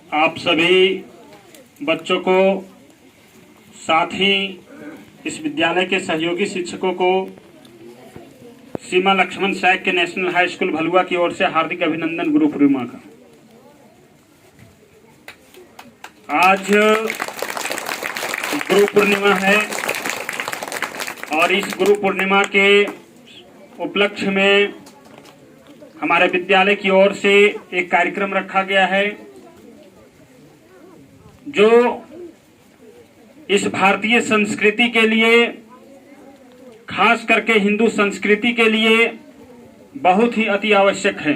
आप सभी बच्चों को, साथ ही इस विद्यालय के सहयोगी शिक्षकों को सीमा लक्ष्मण सैक के नेशनल हाई स्कूल भलुआ की ओर से हार्दिक अभिनंदन गुरु पूर्णिमा का। आज गुरु पूर्णिमा है और इस गुरु पूर्णिमा के उपलक्ष्य में हमारे विद्यालय की ओर से एक कार्यक्रम रखा गया है जो इस भारतीय संस्कृति के लिए, खास करके हिंदू संस्कृति के लिए बहुत ही अति आवश्यक है।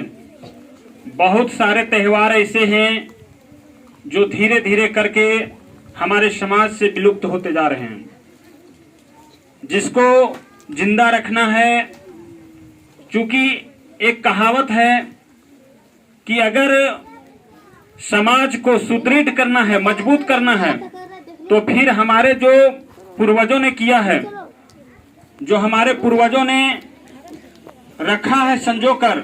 बहुत सारे त्योहार ऐसे हैं जो धीरे धीरे करके हमारे समाज से विलुप्त होते जा रहे हैं, जिसको जिंदा रखना है। क्योंकि एक कहावत है कि अगर समाज को सुदृढ़ करना है, मजबूत करना है, तो फिर हमारे जो पूर्वजों ने किया है, जो हमारे पूर्वजों ने रखा है संजोकर,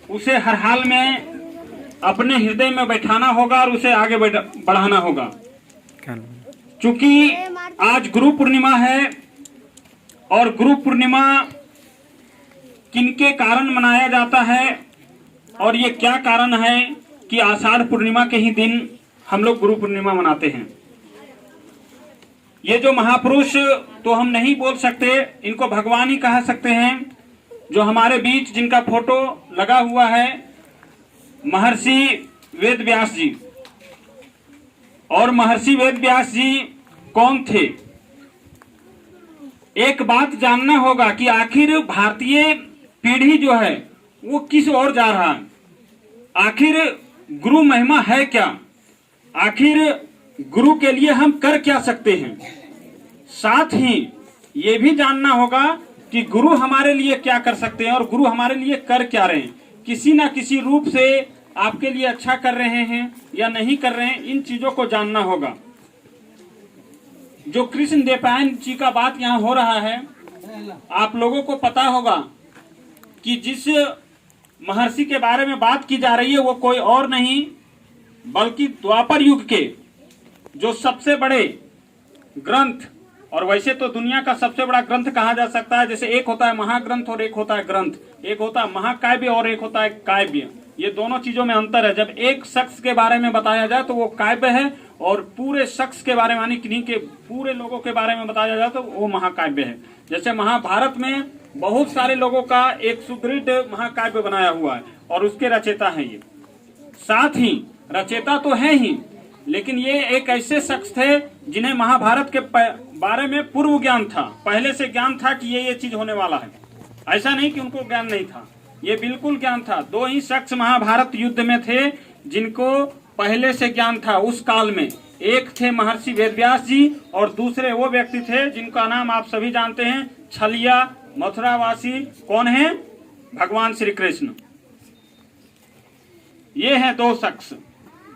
उसे हर हाल में अपने हृदय में बैठाना होगा और उसे आगे बढ़ाना होगा। क्योंकि आज गुरु पूर्णिमा है और गुरु पूर्णिमा किनके कारण मनाया जाता है और ये क्या कारण है कि आषाढ़ पूर्णिमा के ही दिन हम लोग गुरु पूर्णिमा मनाते हैं। ये जो महापुरुष तो हम नहीं बोल सकते, इनको भगवान ही कह सकते हैं, जो हमारे बीच जिनका फोटो लगा हुआ है, महर्षि वेद व्यास जी। और महर्षि वेद व्यास जी कौन थे? एक बात जानना होगा कि आखिर भारतीय पीढ़ी जो है वो किस ओर जा रहा है। आखिर गुरु महिमा है क्या? आखिर गुरु के लिए हम कर क्या सकते हैं? साथ ही ये भी जानना होगा कि गुरु हमारे लिए क्या कर सकते हैं और गुरु हमारे लिए कर क्या रहे हैं। किसी ना किसी रूप से आपके लिए अच्छा कर रहे हैं या नहीं कर रहे हैं, इन चीजों को जानना होगा। जो कृष्ण देवपायन जी का बात यहाँ हो रहा है, आप लोगों को पता होगा कि जिस महर्षि के बारे में बात की जा रही है वो कोई और नहीं बल्कि द्वापर युग के जो सबसे बड़े ग्रंथ, और वैसे तो दुनिया का सबसे बड़ा ग्रंथ कहा जा सकता है। जैसे एक होता है महाग्रंथ और एक होता है ग्रंथ, एक होता है महाकाव्य और एक होता है काव्य। ये दोनों चीजों में अंतर है। जब एक शख्स के बारे में बताया जाए तो वो काव्य है, और पूरे शख्स के बारे में यानी किन्हीं के पूरे लोगों के बारे में बताया जाए तो वो महाकाव्य है। जैसे महाभारत में बहुत सारे लोगों का एक सुदृढ़ महाकाव्य बनाया हुआ है और उसके रचयिता हैं ये। साथ ही रचयिता तो है ही, लेकिन ये एक ऐसे शख्स थे जिन्हें महाभारत के बारे में पूर्व ज्ञान था, पहले से ज्ञान था कि ये चीज होने वाला है। ऐसा नहीं कि उनको ज्ञान नहीं था, ये बिल्कुल ज्ञान था। दो ही शख्स महाभारत युद्ध में थे जिनको पहले से ज्ञान था उस काल में। एक थे महर्षि वेदव्यास जी और दूसरे वो व्यक्ति थे जिनका नाम आप सभी जानते हैं, छलिया मथुरावासी। कौन है? भगवान श्री कृष्ण। ये हैं दो शख्स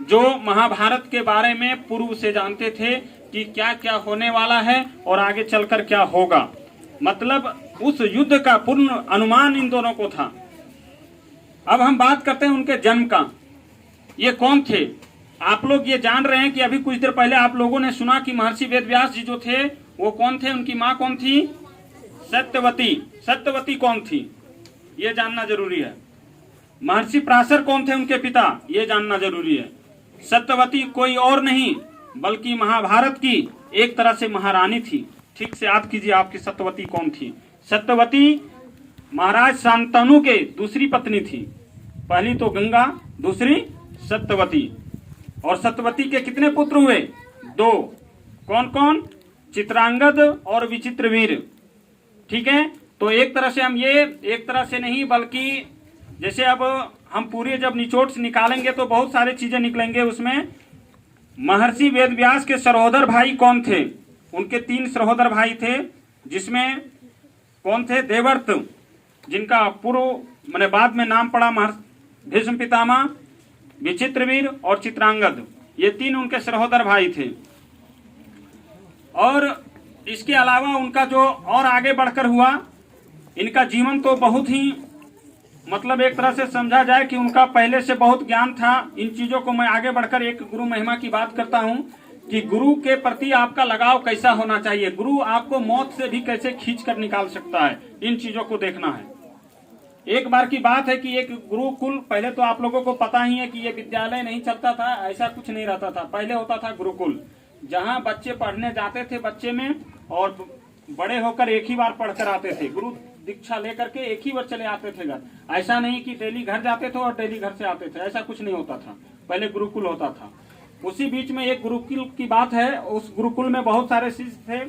जो महाभारत के बारे में पूर्व से जानते थे कि क्या क्या होने वाला है और आगे चलकर क्या होगा। मतलब उस युद्ध का पूर्ण अनुमान इन दोनों को था। अब हम बात करते हैं उनके जन्म का। ये कौन थे? आप लोग ये जान रहे हैं कि अभी कुछ देर पहले आप लोगों ने सुना कि महर्षि वेदव्यास जी जो थे वो कौन थे, उनकी माँ कौन थी? सत्यवती। सत्यवती कौन थी ये जानना जरूरी है। महर्षि पराशर कौन थे, उनके पिता, ये जानना जरूरी है। सत्यवती कोई और नहीं बल्कि महाभारत की एक तरह से महारानी थी। ठीक से याद कीजिए आपकी सत्यवती कौन थी। सत्यवती महाराज शांतनु के दूसरी पत्नी थी। पहली तो गंगा, दूसरी सत्यवती। और सत्यवती के कितने पुत्र हुए? दो। कौन कौन? चित्रांगद और विचित्रवीर। ठीक है, तो एक तरह से हम ये, एक तरह से नहीं बल्कि जैसे अब हम पूरे जब निचोड़ से निकालेंगे तो बहुत सारी चीजें निकलेंगे उसमें। महर्षि वेदव्यास के सहोदर भाई कौन थे? उनके 3 सहोदर भाई थे, जिसमें कौन थे? देवव्रत, जिनका पूर्व मैंने बाद में नाम पड़ा भीष्म पितामह, विचित्रवीर और चित्रांगद। ये 3 उनके सहोदर भाई थे। और इसके अलावा उनका जो और आगे बढ़कर हुआ, इनका जीवन तो बहुत ही मतलब एक तरह से समझा जाए कि उनका पहले से बहुत ज्ञान था इन चीजों को। मैं आगे बढ़कर एक गुरु महिमा की बात करता हूँ कि गुरु के प्रति आपका लगाव कैसा होना चाहिए, गुरु आपको मौत से भी कैसे खींच कर निकाल सकता है, इन चीजों को देखना है। एक बार की बात है कि एक गुरुकुल, पहले तो आप लोगों को पता ही है कि ये विद्यालय नहीं चलता था, ऐसा कुछ नहीं रहता था। पहले होता था गुरुकुल, जहाँ बच्चे पढ़ने जाते थे बच्चे में, और बड़े होकर एक ही बार पढ़कर आते थे। गुरु दीक्षा लेकर के एक ही बार चले आते थे घर। ऐसा नहीं कि डेली घर जाते थे और डेली घर से आते थे, ऐसा कुछ नहीं होता था। पहले गुरुकुल होता था। उसी बीच में एक गुरुकुल की बात है। उस गुरुकुल में बहुत सारे शिष्य थे,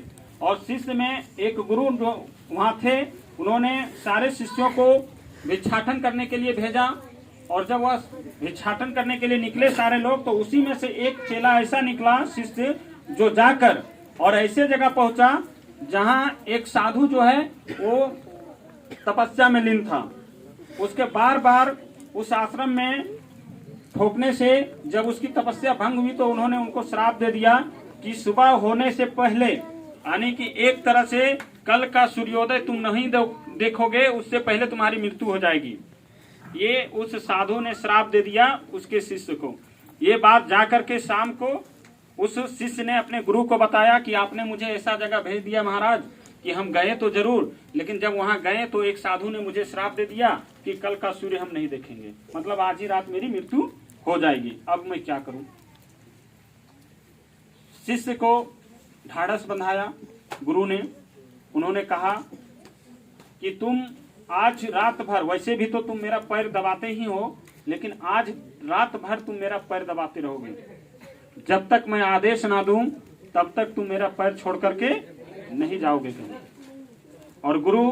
और शिष्य में एक गुरु जो वहाँ थे, उन्होंने सारे शिष्यों को भिक्षाटन करने के लिए भेजा। और जब वह भिक्षाटन करने के लिए निकले सारे लोग, तो उसी में से एक चेला ऐसा निकला शिष्य, जो जाकर और ऐसे जगह पहुंचा जहां एक साधु जो है वो तपस्या में लीन था। उसके बार बार उस आश्रम में ठोकने से जब उसकी तपस्या भंग हुई, तो उन्होंने उनको श्राप दे दिया कि सुबह होने से पहले, यानी कि एक तरह से कल का सूर्योदय तुम नहीं देखोगे, उससे पहले तुम्हारी मृत्यु हो जाएगी। ये उस साधु ने श्राप दे दिया उसके शिष्य को। ये बात जाकर के शाम को उस शिष्य ने अपने गुरु को बताया कि आपने मुझे ऐसा जगह भेज दिया महाराज, कि हम गए तो जरूर, लेकिन जब वहां गए तो एक साधु ने मुझे श्राप दे दिया कि कल का सूर्य हम नहीं देखेंगे, मतलब आज ही रात मेरी मृत्यु हो जाएगी। अब मैं क्या करूं? शिष्य को ढाढ़स बंधाया गुरु ने। उन्होंने कहा कि तुम आज रात भर, वैसे भी तो तुम मेरा पैर दबाते ही हो, लेकिन आज रात भर तुम मेरा पैर दबाते रहोगे। जब तक मैं आदेश ना दूं तब तक तुम मेरा पैर छोड़ करके नहीं जाओगे कहीं। और गुरु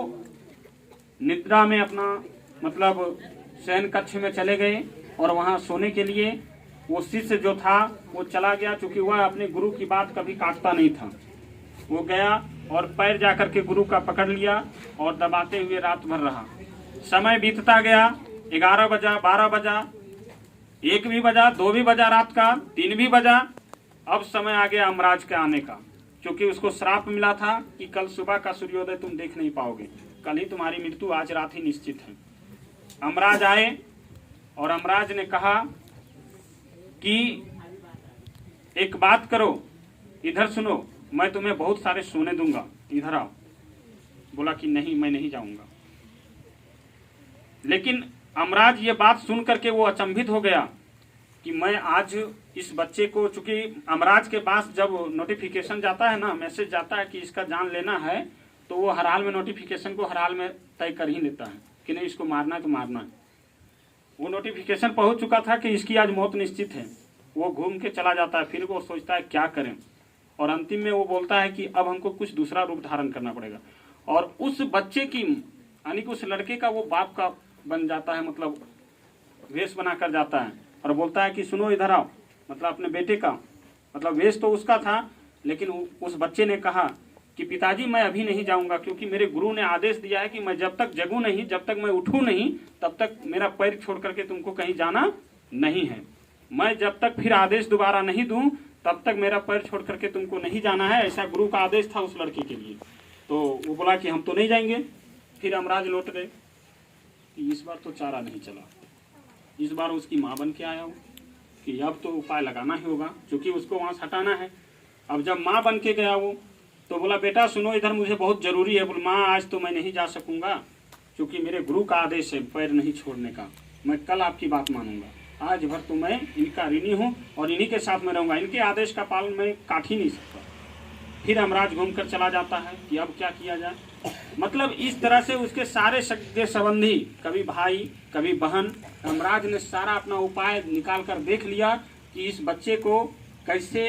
निद्रा में अपना मतलब शयन कक्ष में चले गए, और वहां सोने के लिए वो शिष्य जो था वो चला गया, क्योंकि वह अपने गुरु की बात कभी काटता नहीं था। वो गया और पैर जाकर के गुरु का पकड़ लिया और दबाते हुए रात भर रहा। समय बीतता गया, 11 बजा, 12 बजा, 1 भी बजा, 2 भी बजा रात का, 3 भी बजा। अब समय आ गया अमराज के आने का, क्योंकि उसको श्राप मिला था कि कल सुबह का सूर्योदय तुम देख नहीं पाओगे, कल ही तुम्हारी मृत्यु, आज रात ही निश्चित है। अमराज आए और अमराज ने कहा कि एक बात करो, इधर सुनो, मैं तुम्हें बहुत सारे सोने दूंगा, इधर आओ। बोला कि नहीं, मैं नहीं जाऊंगा। लेकिन अमराज ये बात सुन करके वो अचंभित हो गया कि मैं आज इस बच्चे को, चूंकि अमराज के पास जब नोटिफिकेशन जाता है ना, मैसेज जाता है कि इसका जान लेना है, तो वो हर हाल में नोटिफिकेशन को हर हाल में तय कर ही लेता है कि नहीं, इसको मारना है तो मारना है। वो नोटिफिकेशन पहुंच चुका था कि इसकी आज मौत निश्चित है। वो घूम के चला जाता है, फिर वो सोचता है क्या करें, और अंतिम में वो बोलता है कि अब हमको कुछ दूसरा रूप धारण करना पड़ेगा। और उस बच्चे की, यानी कि उस लड़के का वो बाप का बन जाता है, मतलब वेश बना कर जाता है और बोलता है कि सुनो इधर आओ, मतलब अपने बेटे का, मतलब वेश तो उसका था, लेकिन उस बच्चे ने कहा कि पिताजी मैं अभी नहीं जाऊंगा, क्योंकि मेरे गुरु ने आदेश दिया है कि मैं जब तक जगूं नहीं, जब तक मैं उठूं नहीं, तब तक मेरा पैर छोड़ करके तुमको कहीं जाना नहीं है। मैं जब तक फिर आदेश दोबारा नहीं दूं तब तक मेरा पैर छोड़ करके तुमको नहीं जाना है, ऐसा गुरु का आदेश था उस लड़के के लिए। तो वो बोला कि हम तो नहीं जाएंगे। फिर अमराज लौट गए। इस बार तो चारा नहीं चला, इस बार उसकी माँ बन के आया हूँ कि अब तो उपाय लगाना ही होगा, क्योंकि उसको वहाँ से हटाना है। अब जब माँ बन के गया वो, तो बोला बेटा सुनो इधर, मुझे बहुत जरूरी है। बोल माँ आज तो मैं नहीं जा सकूंगा, क्योंकि मेरे गुरु का आदेश है पैर नहीं छोड़ने का, मैं कल आपकी बात मानूंगा, आज भर तो मैं इनका ऋणी हूँ और इन्हीं के साथ में रहूंगा, इनके आदेश का पालन मैं काट ही नहीं सकता। फिर अमराज घूम कर चला जाता है कि अब क्या किया जाए। मतलब इस तरह से उसके सारे सगे संबंधी, कभी भाई कभी बहन, अमराज ने सारा अपना उपाय निकाल कर देख लिया कि इस बच्चे को कैसे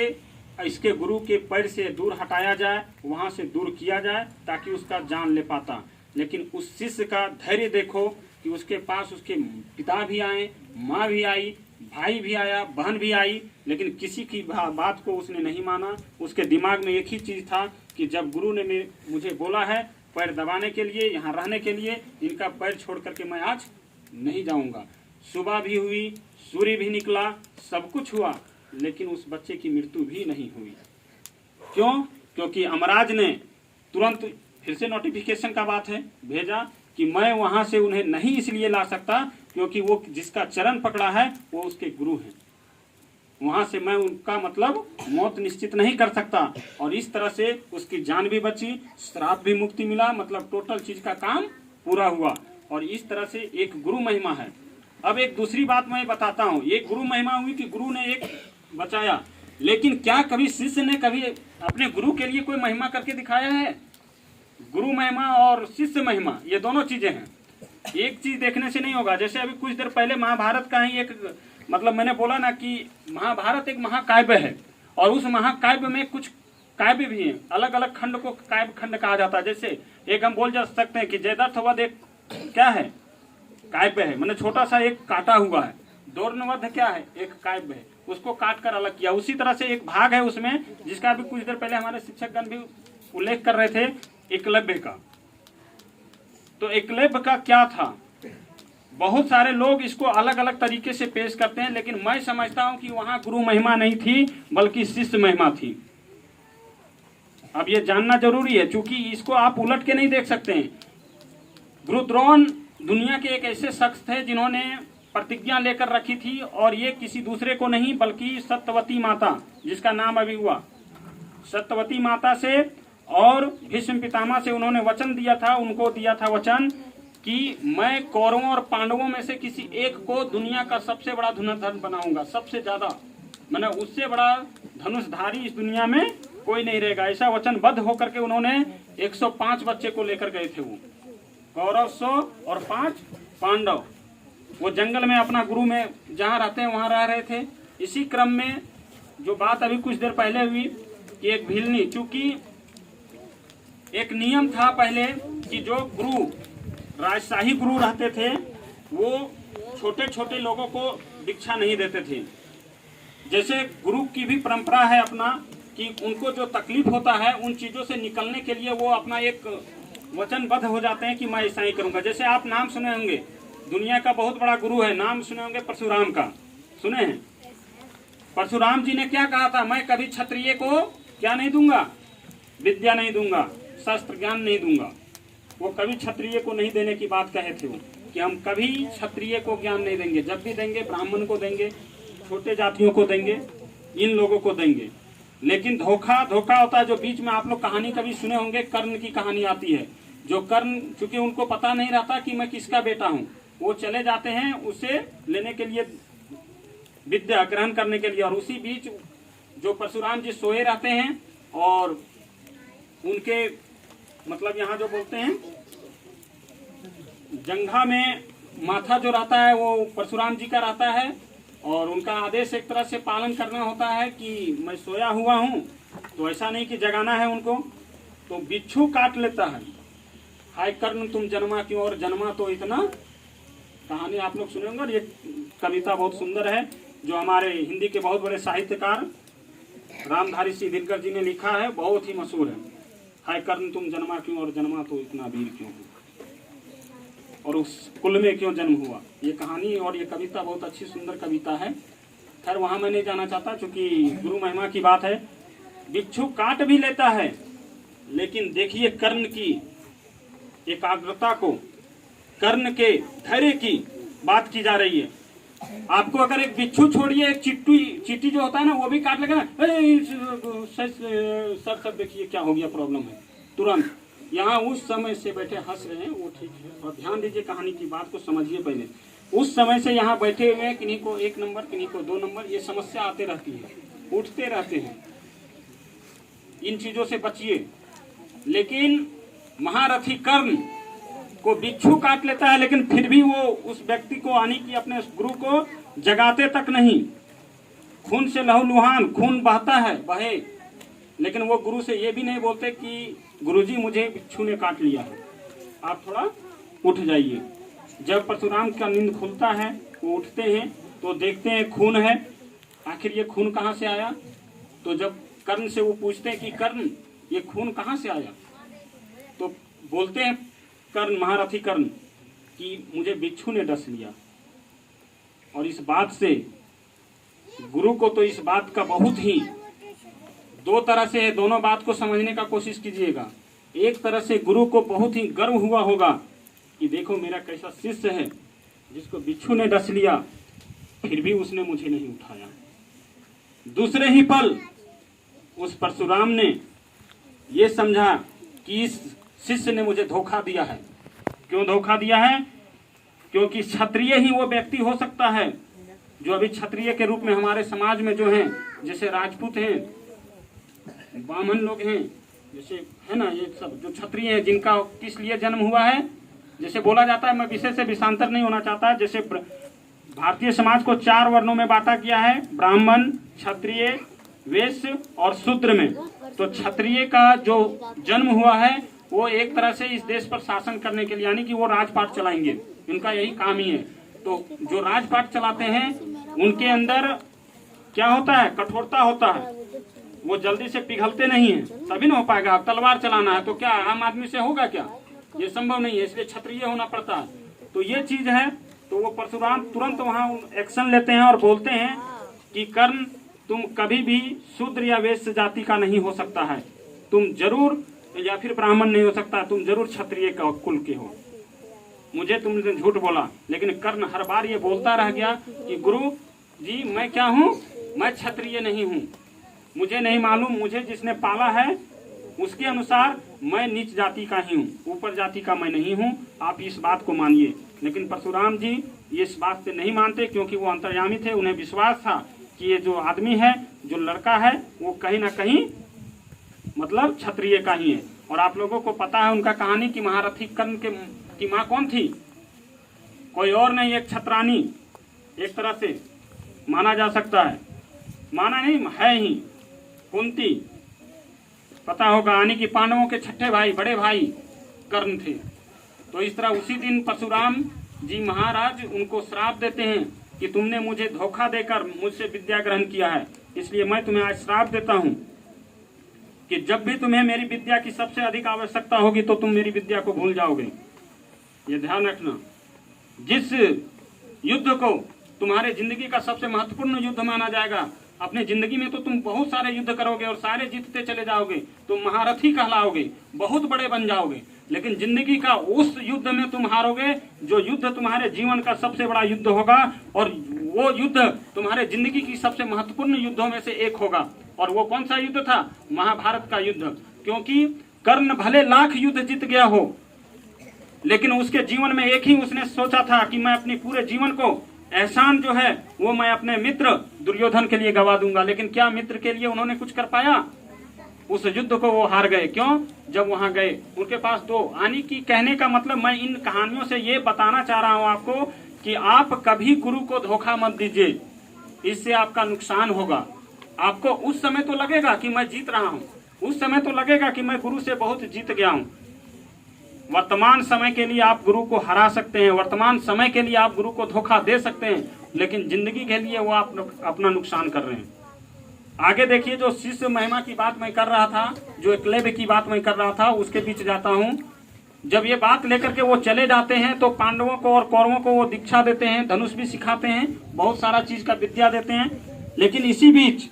इसके गुरु के पैर से दूर हटाया जाए, वहां से दूर किया जाए, ताकि उसका जान ले पाता। लेकिन उस शिष्य का धैर्य देखो कि उसके पास उसके पिता भी आए, माँ भी आई, भाई भी आया, बहन भी आई, लेकिन किसी की बात को उसने नहीं माना। उसके दिमाग में एक ही चीज था कि जब गुरु ने मुझे बोला है पैर दबाने के लिए, यहाँ रहने के लिए, इनका पैर छोड़ करके मैं आज नहीं जाऊंगा। सुबह भी हुई, सूर्य भी निकला, सब कुछ हुआ, लेकिन उस बच्चे की मृत्यु भी नहीं हुई। क्यों? क्योंकि अमराज ने तुरंत फिर से नोटिफिकेशन का बात है भेजा कि मैं वहां से उन्हें नहीं इसलिए ला सकता क्योंकि वो जिसका चरण पकड़ा है वो उसके गुरु हैं। वहां से मैं उनका मतलब मौत निश्चित नहीं कर सकता। और इस तरह से उसकी जान भी बची, श्राप भी मुक्ति मिला, मतलब टोटल चीज का काम पूरा हुआ। और इस तरह से एक गुरु महिमा है। अब एक दूसरी बात मैं बताता हूँ। एक गुरु महिमा हुई कि गुरु ने एक बचाया, लेकिन क्या कभी शिष्य ने कभी अपने गुरु के लिए कोई महिमा करके दिखाया है? गुरु महिमा और शिष्य महिमा ये दोनों चीजें हैं, एक चीज देखने से नहीं होगा। जैसे अभी कुछ देर पहले महाभारत का ही एक मतलब मैंने बोला ना कि महाभारत एक महाकाव्य है, और उस महाकाव्य में कुछ काव्य भी हैं, अलग अलग खंड को काव्य खंड कहा जाता है। जैसे एक हम बोल जा सकते हैं कि जयद्रथ वध एक क्या है, काव्य है, मैंने छोटा सा एक काटा हुआ है। दोर्णवध क्या है, एक काव्य है, उसको काट कर अलग किया। उसी तरह से एक भाग है उसमें जिसका भी कुछ देर पहले हमारे शिक्षकगण भी उल्लेख कर रहे थे, एकलव्य का। तो एकलव्य का क्या था, बहुत सारे लोग इसको अलग अलग तरीके से पेश करते हैं, लेकिन मैं समझता हूं कि वहां गुरु महिमा नहीं थी बल्कि शिष्य महिमा थी। अब ये जानना जरूरी है, क्योंकि इसको आप उलट के नहीं देख सकते हैं। गुरु द्रोण दुनिया के एक ऐसे शख्स थे जिन्होंने प्रतिज्ञा लेकर रखी थी, और ये किसी दूसरे को नहीं बल्कि सत्यवती माता, जिसका नाम अभी हुआ, सत्यवती माता से और भीष्म पितामह से उन्होंने वचन दिया था। उनको दिया था वचन कि मैं कौरवों और पांडवों में से किसी एक को दुनिया का सबसे बड़ा धनुर्धर बनाऊंगा, सबसे ज्यादा, मैंने उससे बड़ा धनुषधारी इस दुनिया में कोई नहीं रहेगा। ऐसा वचनबद्ध होकर के उन्होंने 105 बच्चे को लेकर गए थे। वो कौरव 100 और 5 पांडव, वो जंगल में अपना गुरु में जहाँ रहते हैं वहां रह रहे थे। इसी क्रम में जो बात अभी कुछ देर पहले हुई कि एक भिलनी, चूंकि एक नियम था पहले कि जो गुरु राजशाही गुरु रहते थे वो छोटे छोटे लोगों को दीक्षा नहीं देते थे। जैसे गुरु की भी परंपरा है अपना कि उनको जो तकलीफ होता है उन चीजों से निकलने के लिए वो अपना एक वचनबद्ध हो जाते हैं कि मैं ऐसा ही करूंगा। जैसे आप नाम सुने होंगे, दुनिया का बहुत बड़ा गुरु है, नाम सुने होंगे परशुराम का, सुने हैं? परशुराम जी ने क्या कहा था, मैं कभी क्षत्रिय को क्या नहीं दूंगा, विद्या नहीं दूंगा, शस्त्र ज्ञान नहीं दूंगा। वो कभी क्षत्रिय को नहीं देने की बात कहे थे वो, कि हम कभी क्षत्रिय को ज्ञान नहीं देंगे, जब भी देंगे ब्राह्मण को देंगे, छोटे जातियों को देंगे, इन लोगों को देंगे। लेकिन धोखा होता है। जो बीच में आप लोग कहानी कभी सुने होंगे, कर्ण की कहानी आती है। जो कर्ण, चूंकि उनको पता नहीं रहता कि मैं किसका बेटा हूँ, वो चले जाते हैं उसे लेने के लिए, विद्या ग्रहण करने के लिए। और उसी बीच जो परशुराम जी सोए रहते हैं और उनके मतलब यहाँ जो बोलते हैं जंघा में माथा जो रहता है वो परशुराम जी का रहता है, और उनका आदेश एक तरह से पालन करना होता है कि मैं सोया हुआ हूँ, तो ऐसा नहीं कि जगाना है उनको। तो बिच्छू काट लेता है, हाय कर्ण तुम जन्मा क्यों, और जन्मा तो इतना। कहानी आप लोग सुने होंगे। ये कविता बहुत सुंदर है जो हमारे हिंदी के बहुत बड़े साहित्यकार रामधारी सिंह दिनकर जी ने लिखा है, बहुत ही मशहूर है। हाय कर्ण तुम जन्मा क्यों, और जन्मा तो इतना वीर क्यों, और उस कुल में क्यों जन्म हुआ। ये कहानी और ये कविता बहुत अच्छी सुंदर कविता है। खैर वहां मैं नहीं जाना चाहता क्योंकि गुरु महिमा की बात है। बिच्छू काट भी लेता है, लेकिन देखिए कर्ण की एकाग्रता को, कर्ण के धैर्य की बात की जा रही है। आपको अगर एक बिच्छू छोड़िए, एक चींटी जो होता है ना, वो भी काट लेगा ना, सर देखिए क्या हो गया, प्रॉब्लम है तुरंत। यहाँ उस समय से बैठे हंस रहे हैं, वो ठीक है। और ध्यान दीजिए कहानी की बात को समझिए पहले। उस समय से यहाँ बैठे हुए हैं, किन्हीं को 1 नंबर, किन्हीं को 2 नंबर, ये समस्या आते रहती है, उठते रहते हैं। इन चीजों से बचिए। लेकिन महारथी कर्ण को बिच्छू काट लेता है, लेकिन फिर भी वो उस व्यक्ति को, यानी कि अपने गुरु को जगाते तक नहीं। खून से लहूलुहान खून बहता है, बहे, लेकिन वो गुरु से ये भी नहीं बोलते कि गुरुजी मुझे बिच्छू ने काट लिया है, आप थोड़ा उठ जाइए। जब परशुराम का नींद खुलता है, वो उठते हैं तो देखते हैं खून है। आखिर ये खून कहाँ से आया? तो जब कर्ण से वो पूछते हैं कि कर्ण ये खून कहाँ से आया, तो बोलते हैं कर्ण, महारथी कर्ण, कि मुझे बिच्छू ने डस लिया। और इस बात से गुरु को तो इस बात का बहुत ही 2 तरह से है, दोनों बात को समझने का कोशिश कीजिएगा। एक तरह से गुरु को बहुत ही गर्व हुआ होगा कि देखो मेरा कैसा शिष्य है, जिसको बिच्छू ने डस लिया फिर भी उसने मुझे नहीं उठाया। दूसरे ही पल उस परशुराम ने ये समझा कि इस शिष्य ने मुझे धोखा दिया है। क्यों धोखा दिया है? क्योंकि क्षत्रिय ही वो व्यक्ति हो सकता है जो अभी क्षत्रिय के रूप में हमारे समाज में जो हैं, जैसे राजपूत हैं, ब्राह्मण लोग हैं, जैसे है ना, ये सब जो क्षत्रिय हैं, जिनका किस लिए जन्म हुआ है, जैसे बोला जाता है, मैं विषय से विषांतर नहीं होना चाहता, जैसे भारतीय समाज को 4 वर्णों में बांटा गया है, ब्राह्मण, क्षत्रिय, वैश्य और शूद्र में। तो क्षत्रिय का जो जन्म हुआ है वो एक तरह से इस देश पर शासन करने के लिए, यानी कि वो राजपाट चलाएंगे, इनका यही काम ही है। तो जो राजपाट चलाते हैं उनके अंदर क्या होता है? कठोरता होता है, वो जल्दी से पिघलते नहीं है। तभी ना हो पाएगा। तलवार चलाना है तो क्या आम आदमी से होगा क्या? ये संभव नहीं है, इसलिए क्षत्रिय होना पड़ता है। तो ये चीज है। तो वो परशुराम तुरंत वहाँ एक्शन लेते हैं और बोलते हैं कि कर्ण, तुम कभी भी शूद्र या वैश्य जाति का नहीं हो सकता है, तुम जरूर, या फिर ब्राह्मण नहीं हो सकता, तुम जरूर क्षत्रिय का कुल के हो। मुझे तुमने झूठ बोला। लेकिन कर्ण हर बार ये बोलता रह गया कि गुरु जी मैं क्या हूँ, मैं क्षत्रिय नहीं हूँ, मुझे नहीं मालूम, मुझे जिसने पाला है उसके अनुसार मैं नीच जाति का ही हूँ, ऊपर जाति का मैं नहीं हूँ, आप इस बात को मानिए। लेकिन परशुराम जी ये इस बात से नहीं मानते, क्योंकि वो अंतर्यामी थे। उन्हें विश्वास था कि ये जो आदमी है, जो लड़का है, वो कहीं ना कहीं मतलब क्षत्रिय का ही है। और आप लोगों को पता है उनका कहानी कि महारथी कर्ण की माँ कौन थी? कोई और नहीं, एक छत्रानी एक तरह से माना जा सकता है, माना नहीं है ही, कुंती। पता होगा, यानी कि पांडवों के छठे भाई, बड़े भाई कर्ण थे। तो इस तरह उसी दिन परशुराम जी महाराज उनको श्राप देते हैं कि तुमने मुझे धोखा देकर मुझसे विद्या ग्रहण किया है, इसलिए मैं तुम्हें आज श्राप देता हूँ कि जब भी तुम्हें मेरी विद्या की सबसे अधिक आवश्यकता होगी तो तुम मेरी विद्या को भूल जाओगे। ये ध्यान रखना। जिस युद्ध को तुम्हारे जिंदगी का सबसे महत्वपूर्ण युद्ध माना जाएगा, अपनी जिंदगी में तो तुम बहुत सारे युद्ध करोगे और सारे जीतते चले जाओगे, तुम महारथी कहलाओगे, बहुत बड़े बन जाओगे। लेकिन जिंदगी का उस युद्ध में तुम हारोगे जो युद्ध तुम्हारे जीवन का सबसे बड़ा युद्ध होगा, और वो युद्ध तुम्हारे जिंदगी की सबसे महत्वपूर्ण युद्धों में से एक होगा। और वो कौन सा युद्ध था? महाभारत का युद्ध। क्योंकि कर्ण भले लाख युद्ध जीत गया हो, लेकिन उसके जीवन में एक ही उसने सोचा था कि मैं अपने पूरे जीवन को, एहसान जो है वो मैं अपने मित्र दुर्योधन के लिए गवा दूंगा। लेकिन क्या मित्र के लिए उन्होंने कुछ कर पाया? उस युद्ध को वो हार गए। क्यों? जब वहां गए उनके पास दो, यानी कि कहने का मतलब मैं इन कहानियों से ये बताना चाह रहा हूं आपको कि आप कभी गुरु को धोखा मत दीजिए, इससे आपका नुकसान होगा। आपको उस समय तो लगेगा कि मैं जीत रहा हूं, उस समय तो लगेगा कि मैं गुरु से बहुत जीत गया हूं। वर्तमान समय के लिए आप गुरु को हरा सकते हैं, वर्तमान समय के लिए आप गुरु को धोखा दे सकते हैं, लेकिन जिंदगी के लिए वो आप अपना नुकसान कर रहे हैं। आगे देखिए, जो शिष्य महिमा की बात मैं कर रहा था, जो एकलव्य की बात मैं कर रहा था, उसके बीच जाता हूँ। जब ये बात लेकर के वो चले जाते हैं तो पांडवों को और कौरवों को वो दीक्षा देते हैं, धनुष भी सिखाते हैं, बहुत सारा चीज का विद्या देते हैं। लेकिन इसी बीच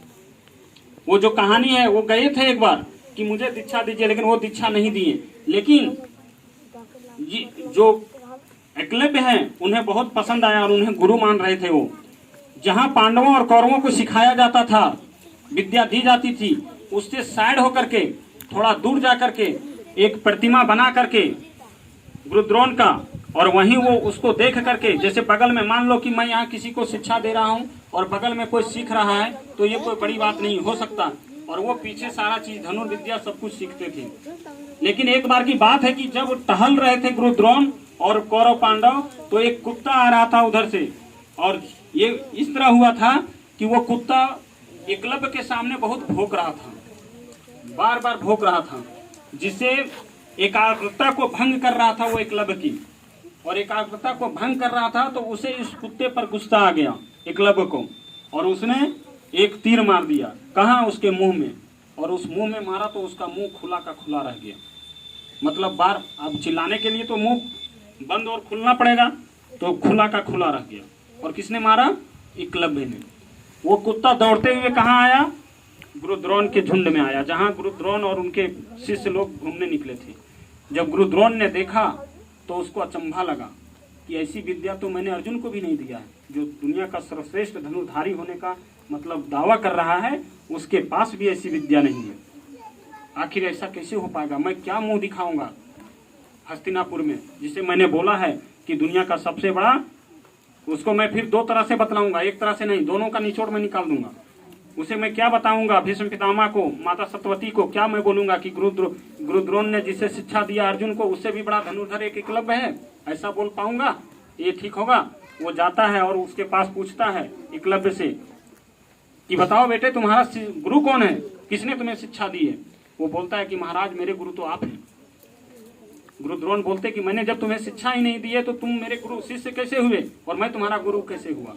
वो जो कहानी है, वो गए थे एक बार कि मुझे दीक्षा दीजिए, लेकिन वो दीक्षा नहीं दिए। लेकिन जो एकलव्य हैं उन्हें बहुत पसंद आया और उन्हें गुरु मान रहे थे। वो जहाँ पांडवों और कौरवों को सिखाया जाता था, विद्या दी जाती थी, उससे साइड होकर के थोड़ा दूर जा करके एक प्रतिमा बना करके गुरुद्रोण का, और वहीं वो उसको देख करके, जैसे बगल में मान लो कि मैं यहाँ किसी को शिक्षा दे रहा हूँ और बगल में कोई सीख रहा है, तो ये कोई बड़ी बात नहीं हो सकता। और वो पीछे सारा चीज धनुर्विद्या सब कुछ सीखते थे। लेकिन एक बार की बात है कि जब टहल रहे थे गुरुद्रोण और कौरव पांडव, तो एक कुत्ता आ रहा था उधर से, और ये इस तरह हुआ था कि वो कुत्ता एकलव्य के सामने बहुत भौंक रहा था, बार बार भौंक रहा था, जिससे एकाग्रता को भंग कर रहा था वो एकलव्य की। और एकाग्रता को भंग कर रहा था तो उसे इस कुत्ते पर गुस्सा आ गया एकलव्य को, और उसने एक तीर मार दिया। कहाँ? उसके मुंह में। और उस मुंह में मारा तो उसका मुंह खुला का खुला रह गया। मतलब बार अब चिल्लाने के लिए तो मुंह बंद और खुलना पड़ेगा, तो खुला का खुला रह गया। और किसने मारा? एकलव्य ने। वो कुत्ता दौड़ते हुए कहाँ आया? गुरुद्रोण के झुंड में आया, जहाँ गुरुद्रोण और उनके शिष्य लोग घूमने निकले थे। जब गुरुद्रोण ने देखा तो उसको अचंभा लगा कि ऐसी विद्या तो मैंने अर्जुन को भी नहीं दिया है, जो दुनिया का सर्वश्रेष्ठ धनुर्धारी होने का मतलब दावा कर रहा है, उसके पास भी ऐसी विद्या नहीं है। आखिर ऐसा कैसे हो पाएगा? मैं क्या मुंह दिखाऊंगा हस्तिनापुर में, जिसे मैंने बोला है कि दुनिया का सबसे बड़ा, उसको मैं फिर दो तरह से बतलाऊंगा, एक तरह से नहीं, दोनों का निचोड़ मैं निकाल दूंगा। उसे मैं क्या बताऊंगा? भीष्म पितामह को, माता सत्यवती को क्या मैं बोलूंगा कि गुरुद्रोण ने जिसे शिक्षा दिया अर्जुन को, उससे भी बड़ा धनुर्धर एक एकलव्य है? ऐसा बोल पाऊंगा? ये ठीक होगा? वो जाता है और उसके पास पूछता है एकलव्य से कि बताओ बेटे, तुम्हारा गुरु कौन है, किसने तुम्हें शिक्षा दी है? वो बोलता है कि महाराज मेरे गुरु तो आप हैं। गुरुद्रोण बोलते कि मैंने जब तुम्हें शिक्षा ही नहीं दी है तो तुम मेरे गुरु शिष्य कैसे हुए और मैं तुम्हारा गुरु कैसे हुआ?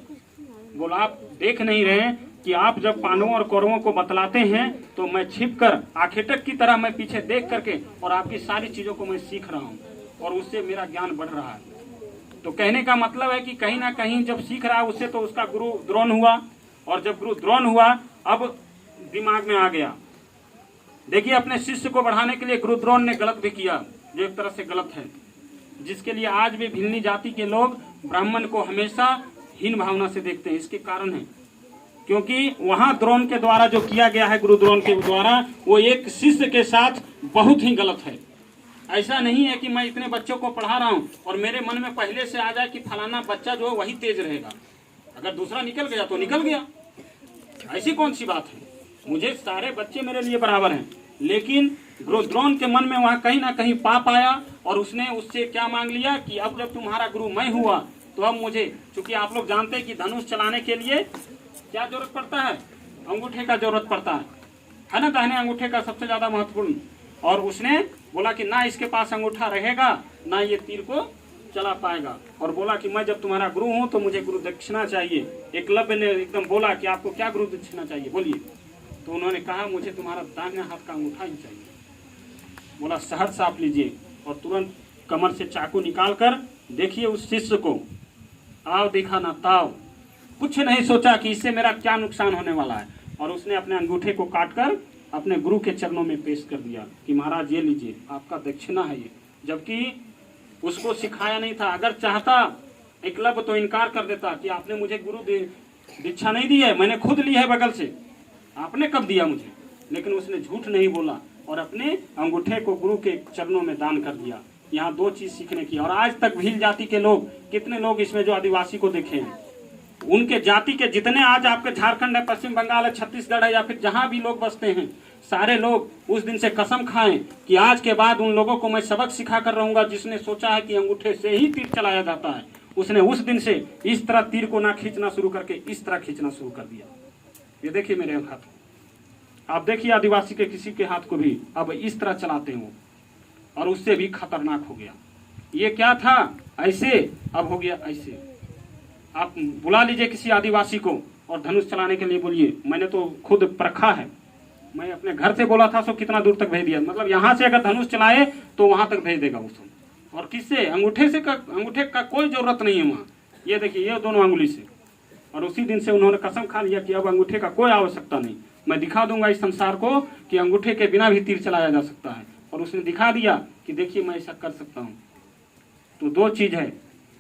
बोला आप देख नहीं रहे कि आप जब पांडवों और कौरवों को बतलाते हैं तो मैं छिपकर आखेटक की तरह मैं पीछे देख करके और आपकी सारी चीजों को मैं सीख रहा हूँ और उससे मेरा ज्ञान बढ़ रहा है। तो कहने का मतलब है कि कहीं ना कहीं जब सीख रहा है उससे तो उसका गुरु द्रोण हुआ, और जब गुरु द्रोण हुआ अब दिमाग में आ गया। देखिए अपने शिष्य को बढ़ाने के लिए गुरु द्रोण ने गलत भी किया, जो एक तरह से गलत है, जिसके लिए आज भी भिल्ली जाति के लोग ब्राह्मण को हमेशा हीन भावना से देखते हैं। इसके कारण है क्योंकि वहां द्रोण के द्वारा जो किया गया है, गुरु द्रोण के द्वारा, वो एक शिष्य के साथ बहुत ही गलत है। ऐसा नहीं है कि मैं इतने बच्चों को पढ़ा रहा हूं और मेरे मन में पहले से आ जाए कि फलाना बच्चा जो है वही तेज रहेगा, अगर दूसरा निकल गया तो निकल गया। ऐसी कौन सी बात है? मुझे सारे बच्चे मेरे लिए बराबर हैं। लेकिन गुरु द्रोण के मन में वहां कहीं ना कहीं पाप आया और उसने उससे क्या मांग लिया कि अब जब तुम्हारा गुरु मैं हुआ तो अब मुझे, चूंकि आप लोग जानते हैं कि धनुष चलाने के लिए क्या जरूरत पड़ता है? अंगूठे का जरूरत पड़ता है ना, दाहिने अंगूठे का सबसे ज्यादा महत्वपूर्ण। और उसने बोला कि ना इसके पास अंगूठा रहेगा ना ये तीर को चला पाएगा, और बोला कि मैं जब तुम्हारा गुरु हूं तो मुझे गुरु दक्षिणा चाहिए। एकलव्य ने एकदम बोला कि आपको क्या गुरु दक्षिणा चाहिए बोलिए? तो उन्होंने कहा मुझे तुम्हारा दाहिने हाथ का अंगूठा ही चाहिए। बोला सहर्ष आप लीजिए, और तुरंत कमर से चाकू निकाल कर देखिए उस शिष्य को, आओ देखा ना ताव, कुछ नहीं सोचा कि इससे मेरा क्या नुकसान होने वाला है, और उसने अपने अंगूठे को काटकर अपने गुरु के चरणों में पेश कर दिया कि महाराज ये लीजिए आपका दक्षिणा है ये। जबकि उसको सिखाया नहीं था। अगर चाहता एकलव्य तो इनकार कर देता कि आपने मुझे गुरु दीक्षा नहीं दी है, मैंने खुद ली है बगल से, आपने कब दिया मुझे? लेकिन उसने झूठ नहीं बोला और अपने अंगूठे को गुरु के चरणों में दान कर दिया। यहाँ दो चीज सीखने की। और आज तक भील जाति के लोग, कितने लोग इसमें जो आदिवासी को देखे हैं, उनके जाति के जितने आज आपके झारखंड है, पश्चिम बंगाल है, छत्तीसगढ़ है, या फिर जहां भी लोग बसते हैं, सारे लोग उस दिन से कसम खाएं कि आज के बाद उन लोगों को मैं सबक सिखा कर रहूंगा। जिसने सोचा है कि अंगूठे से ही तीर चलाया जाता है, उसने उस दिन से इस तरह तीर को ना खींचना शुरू करके इस तरह खींचना शुरू कर दिया। ये देखिए मेरे हाथ, आप देखिए आदिवासी के किसी के हाथ को भी अब इस तरह चलाते हैं वो, और उससे भी खतरनाक हो गया। ये क्या था ऐसे, अब हो गया ऐसे। आप बुला लीजिए किसी आदिवासी को और धनुष चलाने के लिए बोलिए, मैंने तो खुद परखा है, मैं अपने घर से बोला था सो कितना दूर तक भेज दिया। मतलब यहाँ से अगर धनुष चलाए तो वहां तक भेज देगा उसको। और किससे? अंगूठे से अंगूठे का कोई जरूरत नहीं है वहाँ। ये देखिए ये दोनों अंगुली से। और उसी दिन से उन्होंने कसम खा लिया कि अब अंगूठे का कोई आवश्यकता नहीं, मैं दिखा दूंगा इस संसार को कि अंगूठे के बिना भी तीर चलाया जा सकता है। और उसने दिखा दिया कि देखिए मैं ऐसा कर सकता हूँ। तो दो चीज है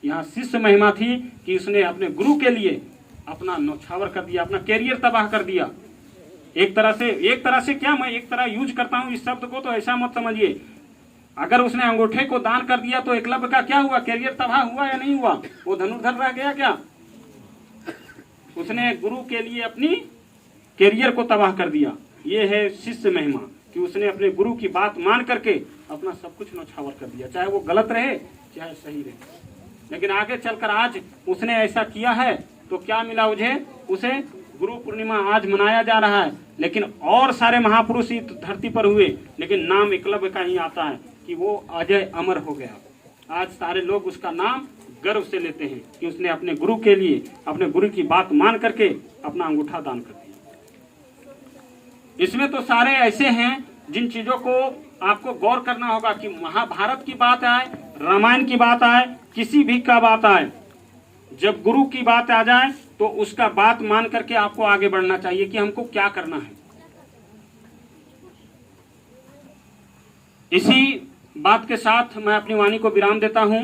यहाँ, शिष्य महिमा थी कि उसने अपने गुरु के लिए अपना नौछावर कर दिया, अपना कैरियर तबाह कर दिया। एक तरह से क्या, मैं एक तरह यूज करता हूँ इस शब्द को, तो ऐसा मत समझिए। अगर उसने अंगूठे को दान कर दिया तो एकलव्य का क्या हुआ? कैरियर तबाह हुआ या नहीं हुआ? वो धनुर्धर रह गया क्या? उसने गुरु के लिए अपनी कैरियर को तबाह कर दिया। ये है शिष्य महिमा कि उसने अपने गुरु की बात मान करके अपना सब कुछ नौछावर कर दिया, चाहे वो गलत रहे चाहे सही रहे। लेकिन आगे चलकर आज उसने ऐसा किया है तो क्या मिला उसे गुरु पूर्णिमा आज मनाया जा रहा है। लेकिन और सारे महापुरुष इस धरती पर हुए, लेकिन नाम एकलव्य का ही आता है कि वो अजय अमर हो गया। आज सारे लोग उसका नाम गर्व से लेते हैं कि उसने अपने गुरु के लिए, अपने गुरु की बात मान करके अपना अंगूठा दान कर दिया। इसमें तो सारे ऐसे हैं जिन चीजों को आपको गौर करना होगा कि महाभारत की बात आए, रामायण की बात आए, किसी भी का बात आए, जब गुरु की बात आ जाए तो उसका बात मान करके आपको आगे बढ़ना चाहिए कि हमको क्या करना है। इसी बात के साथ मैं अपनी वाणी को विराम देता हूं।